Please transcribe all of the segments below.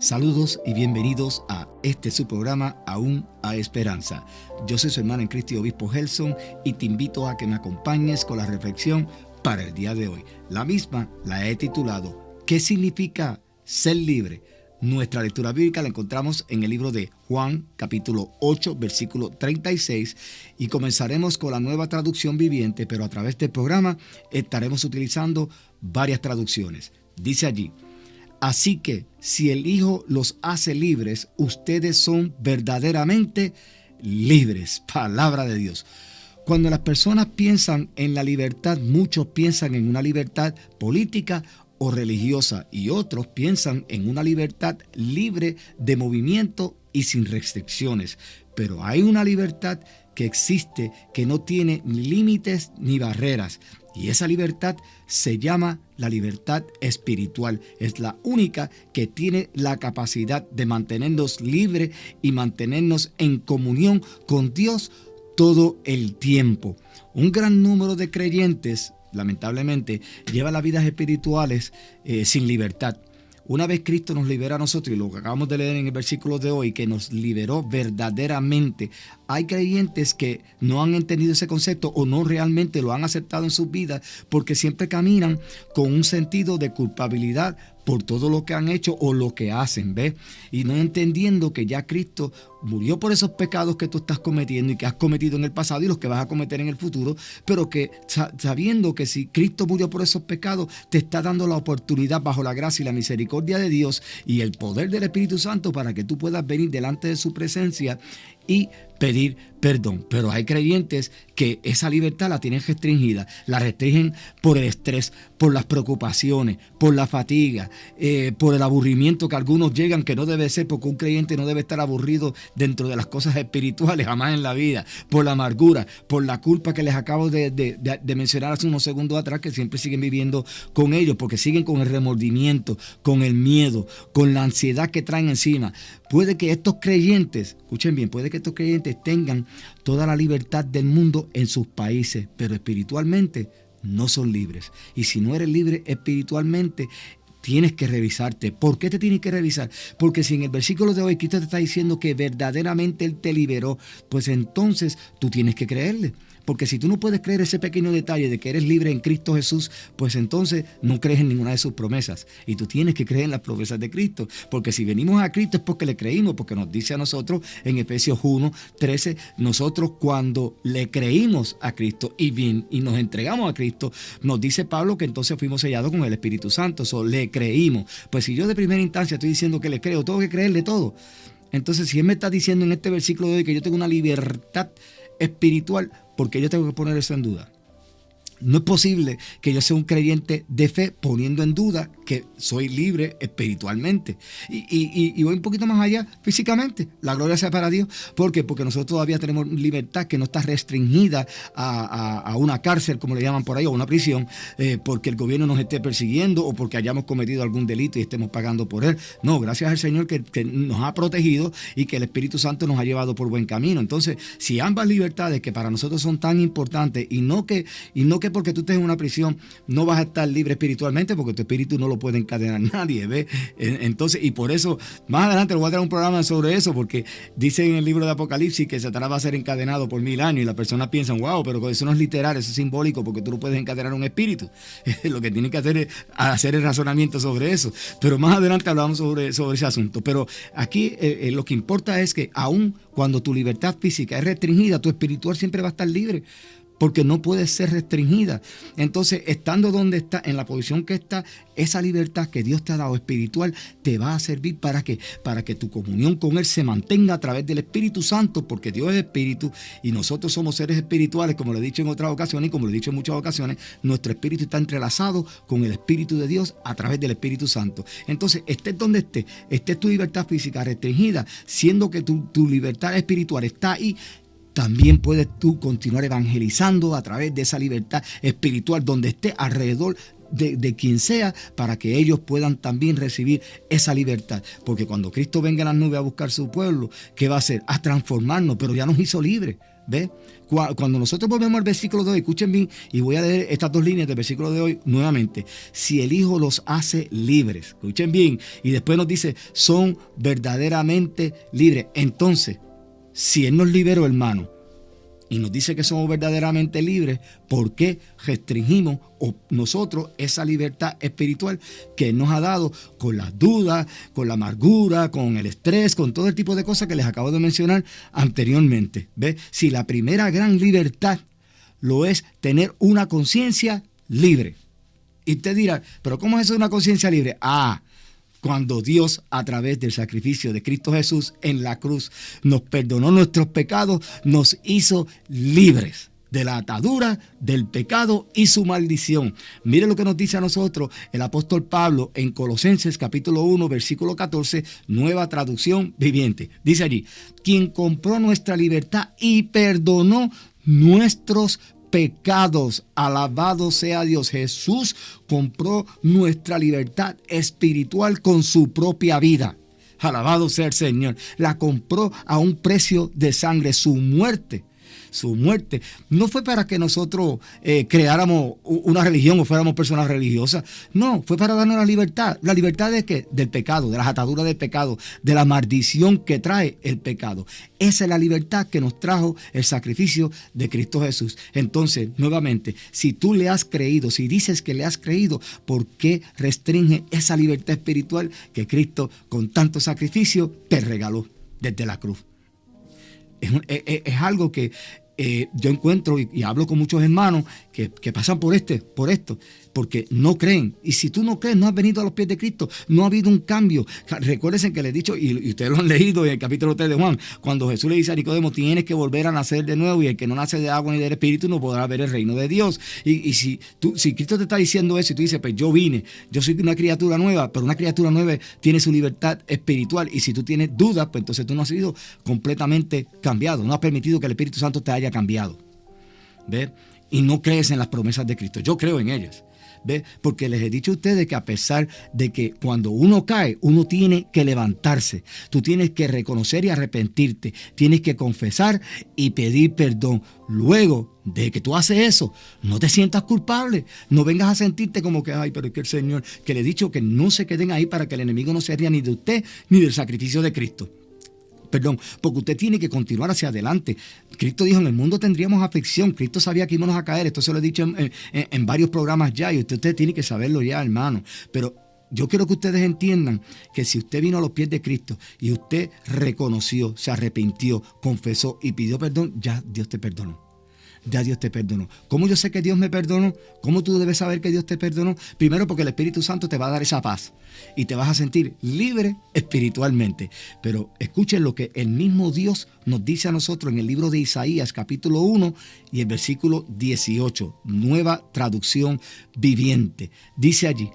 Saludos y bienvenidos a su programa Aún hay Esperanza. Yo soy su hermano en Cristo y obispo Gelson y te invito a que me acompañes con la reflexión para el día de hoy. La misma la he titulado ¿Qué significa ser libre? Nuestra lectura bíblica la encontramos en el libro de Juan, capítulo 8, versículo 36, y comenzaremos con la Nueva Traducción Viviente, pero a través del programa estaremos utilizando varias traducciones. Dice allí: así que si el Hijo los hace libres, ustedes son verdaderamente libres. Palabra de Dios. Cuando las personas piensan en la libertad, muchos piensan en una libertad política o religiosa y otros piensan en una libertad libre de movimiento y sin restricciones. Pero hay una libertad que existe que no tiene ni límites ni barreras. Y esa libertad se llama la libertad espiritual. Es la única que tiene la capacidad de mantenernos libres y mantenernos en comunión con Dios todo el tiempo. Un gran número de creyentes, lamentablemente, lleva las vidas espirituales sin libertad. Una vez Cristo nos libera a nosotros, y lo que acabamos de leer en el versículo de hoy, que nos liberó verdaderamente, hay creyentes que no han entendido ese concepto o no realmente lo han aceptado en sus vidas porque siempre caminan con un sentido de culpabilidad por todo lo que han hecho o lo que hacen, ¿ves? Y no entendiendo que ya Cristo murió por esos pecados que tú estás cometiendo y que has cometido en el pasado y los que vas a cometer en el futuro, pero que sabiendo que si Cristo murió por esos pecados, te está dando la oportunidad bajo la gracia y la misericordia de Dios y el poder del Espíritu Santo para que tú puedas venir delante de su presencia y pedir perdón. Pero hay creyentes que esa libertad la tienen restringida, la restringen por el estrés, por las preocupaciones, por la fatiga, por el aburrimiento que algunos llegan, que no debe ser, porque un creyente no debe estar aburrido dentro de las cosas espirituales jamás en la vida, por la amargura, por la culpa que les acabo de mencionar hace unos segundos atrás, que siempre siguen viviendo con ellos, porque siguen con el remordimiento, con el miedo, con la ansiedad que traen encima. Puede que estos creyentes, escuchen bien, puede que estos creyentes tengan toda la libertad del mundo en sus países, pero espiritualmente no son libres. Y si no eres libre espiritualmente, tienes que revisarte. ¿Por qué te tienes que revisar? Porque si en el versículo de hoy Cristo te está diciendo que verdaderamente Él te liberó, pues entonces tú tienes que creerle. Porque si tú no puedes creer ese pequeño detalle de que eres libre en Cristo Jesús, pues entonces no crees en ninguna de sus promesas. Y tú tienes que creer en las promesas de Cristo. Porque si venimos a Cristo es porque le creímos, porque nos dice a nosotros en Efesios 1:13, nosotros cuando le creímos a Cristo y nos entregamos a Cristo, nos dice Pablo que entonces fuimos sellados con el Espíritu Santo. Le creímos. Pues si yo de primera instancia estoy diciendo que le creo, tengo que creerle todo. Entonces si Él me está diciendo en este versículo de hoy que yo tengo una libertad espiritual, porque yo tengo que poner eso en duda. No es posible que yo sea un creyente de fe poniendo en duda que soy libre espiritualmente. Y voy un poquito más allá físicamente. La gloria sea para Dios. ¿Por qué? Porque nosotros todavía tenemos libertad que no está restringida a una cárcel, como le llaman por ahí, o una prisión, porque el gobierno nos esté persiguiendo o porque hayamos cometido algún delito y estemos pagando por él. No, gracias al Señor que nos ha protegido y que el Espíritu Santo nos ha llevado por buen camino. Entonces, si ambas libertades que para nosotros son tan importantes y no que porque tú estés en una prisión no vas a estar libre espiritualmente, porque tu espíritu no lo puede encadenar nadie, ¿ves? Entonces, y por eso, más adelante le voy a traer un programa sobre eso, porque dice en el libro de Apocalipsis que Satanás va a ser encadenado por 1000 años y las personas piensan, wow, pero eso no es literal, eso es simbólico, porque tú no puedes encadenar un espíritu. Lo que tienen que hacer es hacer el razonamiento sobre eso. Pero más adelante hablamos sobre ese asunto. Pero aquí lo que importa es que aun cuando tu libertad física es restringida, tu espiritual siempre va a estar libre, porque no puede ser restringida. Entonces, estando donde está, en la posición que está, esa libertad que Dios te ha dado espiritual te va a servir para que tu comunión con Él se mantenga a través del Espíritu Santo, porque Dios es espíritu y nosotros somos seres espirituales, como lo he dicho en otras ocasiones y como lo he dicho en muchas ocasiones. Nuestro espíritu está entrelazado con el Espíritu de Dios a través del Espíritu Santo. Entonces, estés donde estés tu libertad física restringida, siendo que tu libertad espiritual está ahí, también puedes tú continuar evangelizando a través de esa libertad espiritual donde esté alrededor de quien sea, para que ellos puedan también recibir esa libertad. Porque cuando Cristo venga en las nubes a buscar su pueblo, ¿qué va a hacer? A transformarnos, pero ya nos hizo libres. ¿Ve? Cuando nosotros volvemos al versículo de hoy, escuchen bien, y voy a leer estas 2 líneas del versículo de hoy nuevamente. Si el Hijo los hace libres, escuchen bien, y después nos dice, son verdaderamente libres. Entonces, si Él nos liberó, hermano, y nos dice que somos verdaderamente libres, ¿por qué restringimos nosotros esa libertad espiritual que Él nos ha dado con las dudas, con la amargura, con el estrés, con todo el tipo de cosas que les acabo de mencionar anteriormente? ¿Ve? Si la primera gran libertad lo es tener una conciencia libre. Y usted dirá, ¿pero cómo es eso de una conciencia libre? Cuando Dios, a través del sacrificio de Cristo Jesús en la cruz, nos perdonó nuestros pecados, nos hizo libres de la atadura del pecado y su maldición. Mire lo que nos dice a nosotros el apóstol Pablo en Colosenses capítulo 1, versículo 14, nueva traducción viviente. Dice allí, quien compró nuestra libertad y perdonó nuestros pecados. Alabado sea Dios. Jesús compró nuestra libertad espiritual con su propia vida. Alabado sea el Señor. La compró a un precio de sangre. Su muerte no fue para que nosotros creáramos una religión o fuéramos personas religiosas. No, fue para darnos la libertad. ¿La libertad de qué? Del pecado, de las ataduras del pecado, de la maldición que trae el pecado. Esa es la libertad que nos trajo el sacrificio de Cristo Jesús. Entonces, nuevamente, si tú le has creído, si dices que le has creído, ¿por qué restringe esa libertad espiritual que Cristo con tanto sacrificio te regaló desde la cruz? Es algo que yo encuentro y hablo con muchos hermanos que pasan por esto, porque no creen. Y si tú no crees, no has venido a los pies de Cristo, no ha habido un cambio. Recuérdense que les he dicho, y ustedes lo han leído en el capítulo 3 de Juan, cuando Jesús le dice a Nicodemo, tienes que volver a nacer de nuevo, y el que no nace de agua ni del Espíritu no podrá ver el reino de Dios. Y si Cristo te está diciendo eso y tú dices, pues yo soy una criatura nueva, pero una criatura nueva tiene su libertad espiritual, y si tú tienes dudas, pues entonces tú no has sido completamente cambiado, no has permitido que el Espíritu Santo te haya cambiado. ¿Ve? Y no crees en las promesas de Cristo. Yo creo en ellas. ¿Ve? Porque les he dicho a ustedes que a pesar de que cuando uno cae, uno tiene que levantarse. Tú tienes que reconocer y arrepentirte. Tienes que confesar y pedir perdón. Luego de que tú haces eso, no te sientas culpable. No vengas a sentirte como que, pero es que el Señor, que le he dicho que no se queden ahí para que el enemigo no se ría ni de usted ni del sacrificio de Cristo. Perdón, porque usted tiene que continuar hacia adelante. Cristo dijo, en el mundo tendríamos aflicción. Cristo sabía que íbamos a caer. Esto se lo he dicho en varios programas ya, y usted tiene que saberlo ya, hermano. Pero yo quiero que ustedes entiendan que si usted vino a los pies de Cristo y usted reconoció, se arrepintió, confesó y pidió perdón, ya Dios te perdonó. Ya Dios te perdonó. ¿Cómo yo sé que Dios me perdonó? ¿Cómo tú debes saber que Dios te perdonó? Primero, porque el Espíritu Santo te va a dar esa paz y te vas a sentir libre espiritualmente. Pero escuchen lo que el mismo Dios nos dice a nosotros en el libro de Isaías, capítulo 1 y el versículo 18, nueva traducción viviente. Dice allí,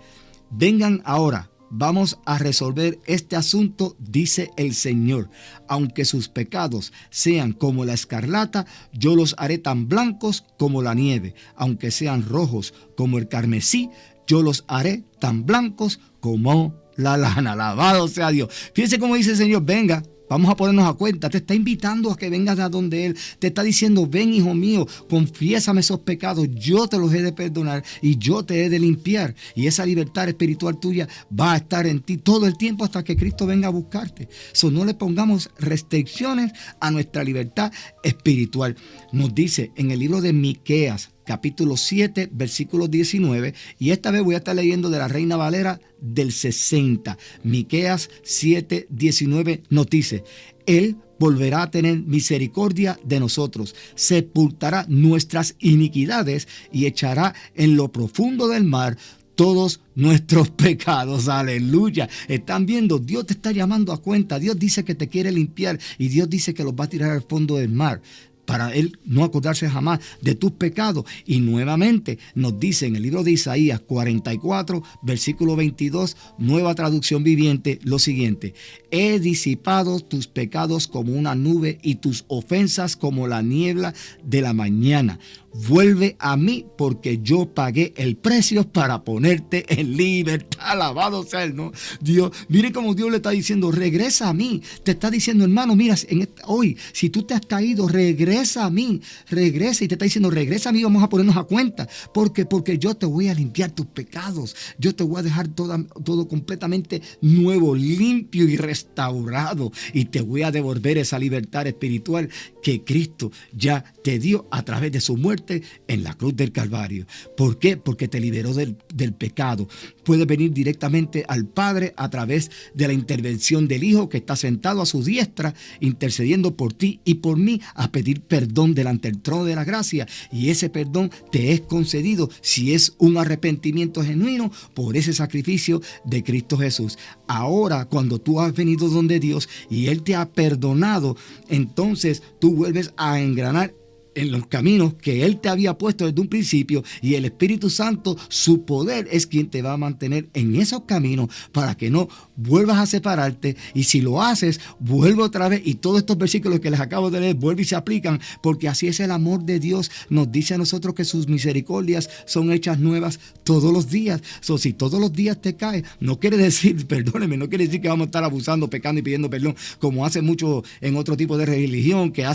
vengan ahora. Vamos a resolver este asunto, dice el Señor. Aunque sus pecados sean como la escarlata, yo los haré tan blancos como la nieve. Aunque sean rojos como el carmesí, yo los haré tan blancos como la lana. Alabado sea Dios. Fíjense cómo dice el Señor, venga. Vamos a ponernos a cuenta. Te está invitando a que vengas a donde Él. Te está diciendo, ven, hijo mío, confiésame esos pecados. Yo te los he de perdonar y yo te he de limpiar. Y esa libertad espiritual tuya va a estar en ti todo el tiempo hasta que Cristo venga a buscarte. No le pongamos restricciones a nuestra libertad espiritual. Nos dice en el libro de Miqueas, capítulo 7, versículo 19, y esta vez voy a estar leyendo de la Reina Valera del 60. Miqueas 7, 19 nos dice, Él volverá a tener misericordia de nosotros, sepultará nuestras iniquidades y echará en lo profundo del mar todos nuestros pecados. Aleluya. Están viendo, Dios te está llamando a cuenta. Dios dice que te quiere limpiar y Dios dice que los va a tirar al fondo del mar, para Él no acordarse jamás de tus pecados. Y nuevamente nos dice en el libro de Isaías 44, versículo 22, nueva traducción viviente, lo siguiente: he disipado tus pecados como una nube y tus ofensas como la niebla de la mañana. vuelve a mí porque yo pagué el precio para ponerte en libertad. Alabado sea el nombre de Dios. Mire cómo Dios le está diciendo, regresa a mí. Te está diciendo, hermano, mira, hoy, si tú te has caído, regresa a mí. Regresa, y te está diciendo, regresa a mí, vamos a ponernos a cuenta. Porque yo te voy a limpiar tus pecados. Yo te voy a dejar todo completamente nuevo, limpio y restaurado. Y te voy a devolver esa libertad espiritual que Cristo ya te dio a través de su muerte en la cruz del Calvario. ¿Por qué? Porque te liberó del pecado. Puedes venir directamente al Padre a través de la intervención del Hijo que está sentado a su diestra, intercediendo por ti y por mí, a pedir perdón delante del trono de la gracia. Y ese perdón te es concedido si es un arrepentimiento genuino por ese sacrificio de Cristo Jesús. Ahora, cuando tú has venido donde Dios y Él te ha perdonado, entonces tú vuelves a engranar en los caminos que Él te había puesto desde un principio, y el Espíritu Santo, su poder, es quien te va a mantener en esos caminos para que no vuelvas a separarte. Y si lo haces, vuelve otra vez, y todos estos versículos que les acabo de leer vuelven y se aplican, porque así es el amor de Dios. Nos dice a nosotros que sus misericordias son hechas nuevas todos los días. Si todos los días te caes, no quiere decir, perdóneme, no quiere decir que vamos a estar abusando, pecando y pidiendo perdón, como hacen muchos en otro tipo de religión, que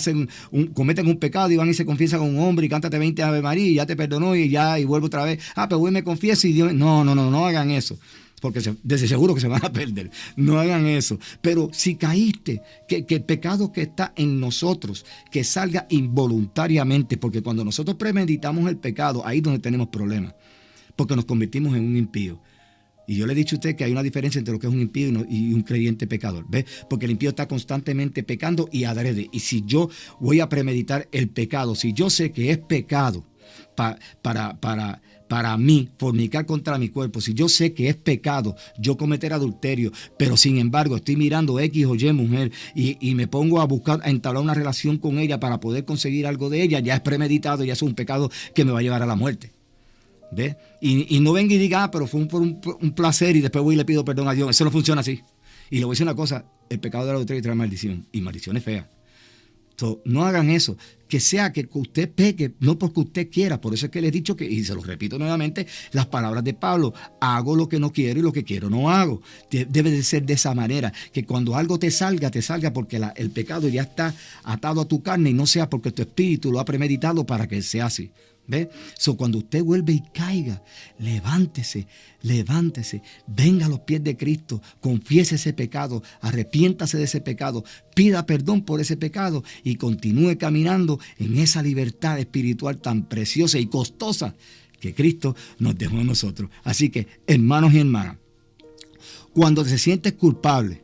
cometen un pecado y van y se confiesa con un hombre y cántate 20 Ave María y ya te perdonó y vuelvo otra vez. Pero voy y me confieso y Dios... No hagan eso, porque desde seguro que se van a perder. No hagan eso. Pero si caíste, que el pecado que está en nosotros, que salga involuntariamente, porque cuando nosotros premeditamos el pecado, ahí es donde tenemos problemas, porque nos convertimos en un impío. Y yo le he dicho a usted que hay una diferencia entre lo que es un impío y un creyente pecador, ¿ves? Porque el impío está constantemente pecando y adrede. Y si yo voy a premeditar el pecado, si yo sé que es pecado para mí fornicar contra mi cuerpo, si yo sé que es pecado yo cometer adulterio, pero sin embargo estoy mirando X o Y mujer y me pongo a buscar, a entablar una relación con ella para poder conseguir algo de ella, ya es premeditado, ya es un pecado que me va a llevar a la muerte. ¿Ves? Y no venga y diga, pero fue por un placer y después voy y le pido perdón a Dios. Eso no funciona así. Y le voy a decir una cosa, el pecado de la adulterio trae maldición, y maldición es fea. No hagan eso. Que sea que usted peque, no porque usted quiera. Por eso es que les he dicho que, y se lo repito nuevamente, las palabras de Pablo: hago lo que no quiero y lo que quiero no hago. Debe de ser de esa manera, que cuando algo te salga porque el pecado ya está atado a tu carne, y no sea porque tu espíritu lo ha premeditado para que sea así. ¿Ve? Cuando usted vuelve y caiga, levántese, venga a los pies de Cristo, confiese ese pecado, arrepiéntase de ese pecado, pida perdón por ese pecado y continúe caminando en esa libertad espiritual tan preciosa y costosa que Cristo nos dejó a nosotros. Así que, hermanos y hermanas, cuando te sientes culpable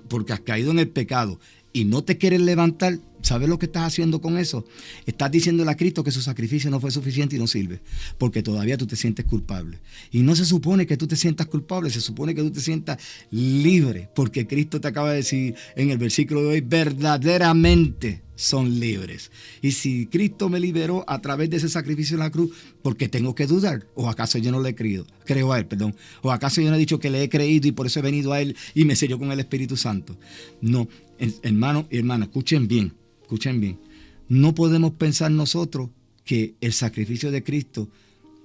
porque has caído en el pecado y no te quieres levantar, ¿sabes lo que estás haciendo con eso? Estás diciéndole a Cristo que su sacrificio no fue suficiente y no sirve, porque todavía tú te sientes culpable. Y no se supone que tú te sientas culpable, se supone que tú te sientas libre, porque Cristo te acaba de decir en el versículo de hoy: verdaderamente son libres. Y si Cristo me liberó a través de ese sacrificio en la cruz, ¿por qué tengo que dudar? ¿O acaso yo no le creo a Él? ¿O acaso yo no he dicho que le he creído y por eso he venido a Él y me selló con el Espíritu Santo? No, hermanos y hermanas, escuchen bien. No podemos pensar nosotros que el sacrificio de Cristo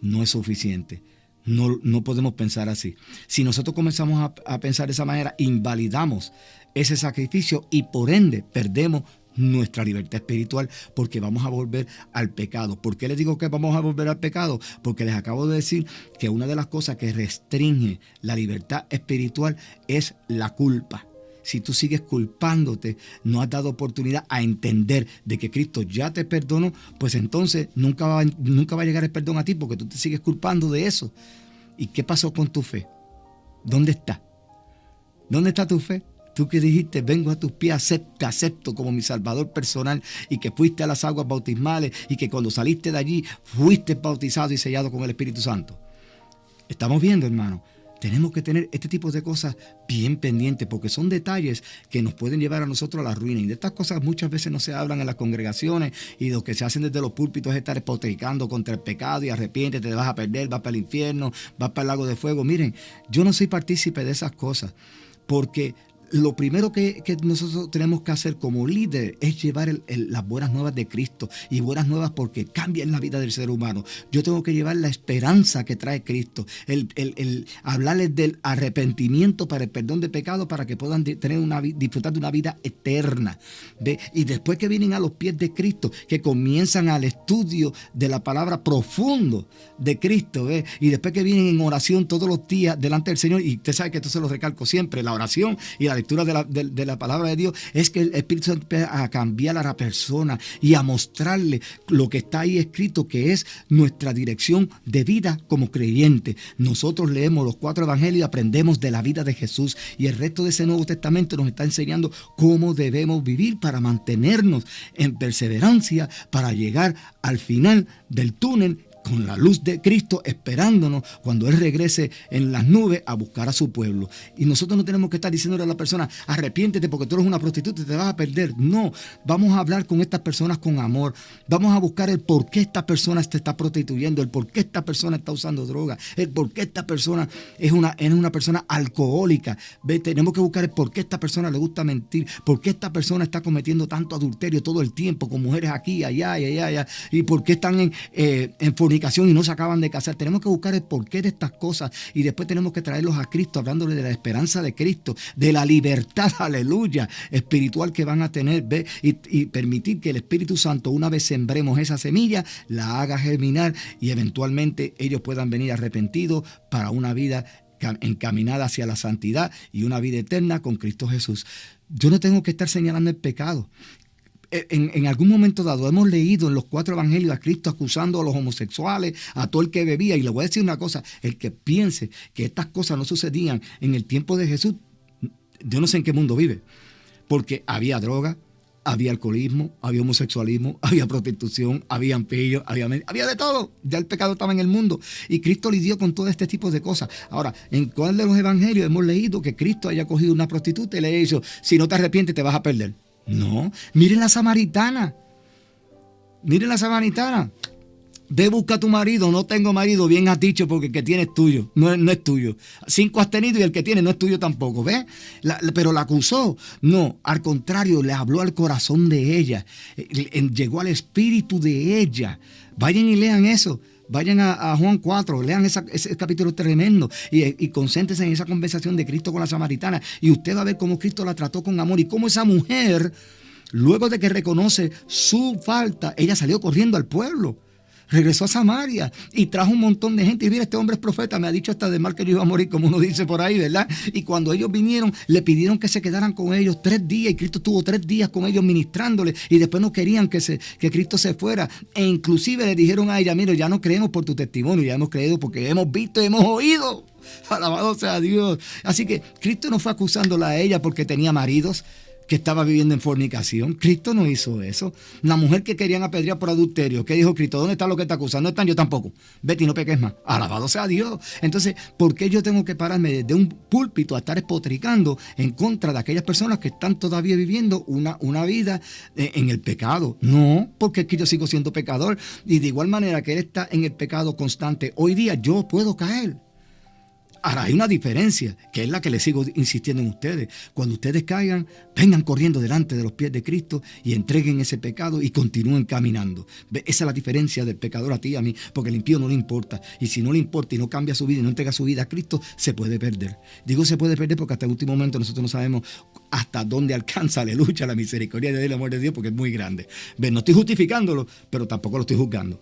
no es suficiente. No podemos pensar así. Si nosotros comenzamos a pensar de esa manera, invalidamos ese sacrificio y por ende perdemos nuestra libertad espiritual, porque vamos a volver al pecado. ¿Por qué les digo que vamos a volver al pecado? Porque les acabo de decir que una de las cosas que restringe la libertad espiritual es la culpa. Si tú sigues culpándote, no has dado oportunidad a entender de que Cristo ya te perdonó, pues entonces nunca va a llegar el perdón a ti, porque tú te sigues culpando de eso. ¿Y qué pasó con tu fe? ¿Dónde está? ¿Dónde está tu fe? Tú que dijiste: vengo a tus pies, te acepto como mi Salvador personal, y que fuiste a las aguas bautismales y que cuando saliste de allí fuiste bautizado y sellado con el Espíritu Santo. Estamos viendo, hermano. Tenemos que tener este tipo de cosas bien pendientes, porque son detalles que nos pueden llevar a nosotros a la ruina. Y de estas cosas muchas veces no se hablan en las congregaciones, y lo que se hacen desde los púlpitos es estar despotricando contra el pecado y arrepiéntete, te vas a perder, vas para el infierno, vas para el lago de fuego. Miren, yo no soy partícipe de esas cosas, porque lo primero que nosotros tenemos que hacer como líder es llevar las buenas nuevas de Cristo, y buenas nuevas porque cambian la vida del ser humano. Yo tengo que llevar la esperanza que trae Cristo, el hablarles del arrepentimiento para el perdón de pecado, para que puedan disfrutar de una vida eterna. ¿Ve? Y después que vienen a los pies de Cristo, que comienzan al estudio de la palabra profundo de Cristo, ¿ve? Y después que vienen en oración todos los días delante del Señor, y usted sabe que esto se lo recalco siempre, la oración y la lectura de la palabra de Dios, es que el Espíritu Santo empieza a cambiar a la persona y a mostrarle lo que está ahí escrito, que es nuestra dirección de vida como creyente. Nosotros leemos los 4 evangelios y aprendemos de la vida de Jesús, y el resto de ese Nuevo Testamento nos está enseñando cómo debemos vivir para mantenernos en perseverancia, para llegar al final del túnel con la luz de Cristo esperándonos cuando Él regrese en las nubes a buscar a su pueblo. Y nosotros no tenemos que estar diciéndole a la persona: arrepiéntete porque tú eres una prostituta y te vas a perder. No, vamos a hablar con estas personas con amor. Vamos a buscar el por qué esta persona se está prostituyendo, el por qué esta persona está usando droga, el por qué esta persona es una persona alcohólica. ¿Ve? Tenemos que buscar el por qué esta persona le gusta mentir, por qué esta persona está cometiendo tanto adulterio todo el tiempo con mujeres aquí, allá y allá, y por qué están en fornicación y no se acaban de casar. Tenemos que buscar el porqué de estas cosas, y después tenemos que traerlos a Cristo, hablándole de la esperanza de Cristo, de la libertad, aleluya, espiritual que van a tener, ¿ve? Y permitir que el Espíritu Santo, una vez sembremos esa semilla, la haga germinar, y eventualmente ellos puedan venir arrepentidos para una vida encaminada hacia la santidad y una vida eterna con Cristo Jesús. Yo no tengo que estar señalando el pecado. En algún momento dado hemos leído en los 4 evangelios a Cristo acusando a los homosexuales, a todo el que bebía. Y le voy a decir una cosa: el que piense que estas cosas no sucedían en el tiempo de Jesús, yo no sé en qué mundo vive, porque había droga, había alcoholismo, había homosexualismo, había prostitución, había pillos, había de todo. Ya el pecado estaba en el mundo y Cristo lidió con todo este tipo de cosas. Ahora, ¿en cuál de los evangelios hemos leído que Cristo haya cogido una prostituta y le haya dicho: si no te arrepientes te vas a perder? No, miren la samaritana. Miren la samaritana. Ve, busca a tu marido. No tengo marido, bien has dicho, porque el que tiene es tuyo. No es tuyo. 5 has tenido y el que tiene no es tuyo tampoco. ¿Ves? Pero la acusó. No, al contrario, le habló al corazón de ella. Llegó al espíritu de ella. Vayan y lean eso. Vayan a Juan 4, lean ese capítulo tremendo y concéntrense en esa conversación de Cristo con la samaritana, y usted va a ver cómo Cristo la trató con amor, y cómo esa mujer, luego de que reconoce su falta, ella salió corriendo al pueblo. Regresó a Samaria y trajo un montón de gente. Y mira, este hombre es profeta, me ha dicho hasta de mal que yo iba a morir, como uno dice por ahí, ¿verdad? Y cuando ellos vinieron, le pidieron que se quedaran con ellos 3 días, y Cristo estuvo 3 días con ellos ministrándoles, y después no querían que Cristo se fuera. E inclusive le dijeron a ella: mira, ya no creemos por tu testimonio, ya hemos creído porque hemos visto y hemos oído. Alabado sea Dios. Así que Cristo no fue acusándola a ella porque tenía maridos que estaba viviendo en fornicación. Cristo no hizo eso. La mujer que querían apedrear por adulterio, ¿qué dijo Cristo? ¿Dónde está lo que te acusan? No están, yo tampoco. Vete y no peques más. Alabado sea Dios. Entonces, ¿por qué yo tengo que pararme desde un púlpito a estar espotricando en contra de aquellas personas que están todavía viviendo una vida en el pecado? No, porque es que yo sigo siendo pecador, y de igual manera que él está en el pecado constante, hoy día yo puedo caer. Ahora, hay una diferencia, que es la que les sigo insistiendo en ustedes. Cuando ustedes caigan, vengan corriendo delante de los pies de Cristo y entreguen ese pecado y continúen caminando. Esa es la diferencia del pecador a ti y a mí, porque el impío no le importa. Y si no le importa y no cambia su vida y no entrega su vida a Cristo, se puede perder. Digo se puede perder porque hasta el último momento nosotros no sabemos hasta dónde alcanza, aleluya, la misericordia de Dios y el amor de Dios, porque es muy grande. No estoy justificándolo, pero tampoco lo estoy juzgando.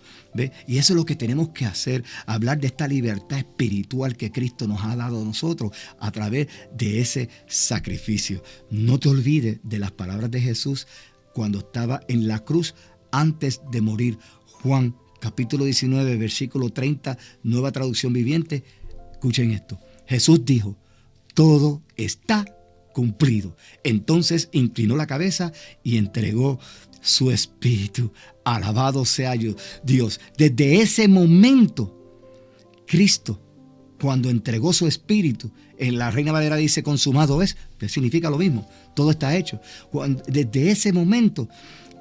Y eso es lo que tenemos que hacer, hablar de esta libertad espiritual que Cristo nos ha dado a nosotros a través de ese sacrificio. No te olvides de las palabras de Jesús cuando estaba en la cruz antes de morir. Juan capítulo 19, versículo 30, Nueva Traducción Viviente. Escuchen esto. Jesús dijo: todo está cumplido. Entonces inclinó la cabeza y entregó su espíritu. Alabado sea Dios. Desde ese momento, Cristo, cuando entregó su espíritu, en la Reina Valera dice consumado es, que significa lo mismo, todo está hecho. Desde ese momento,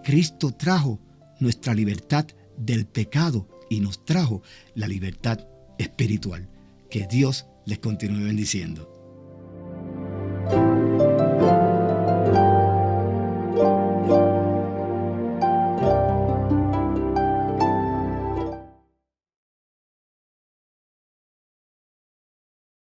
Cristo trajo nuestra libertad del pecado y nos trajo la libertad espiritual. Que Dios les continúe bendiciendo.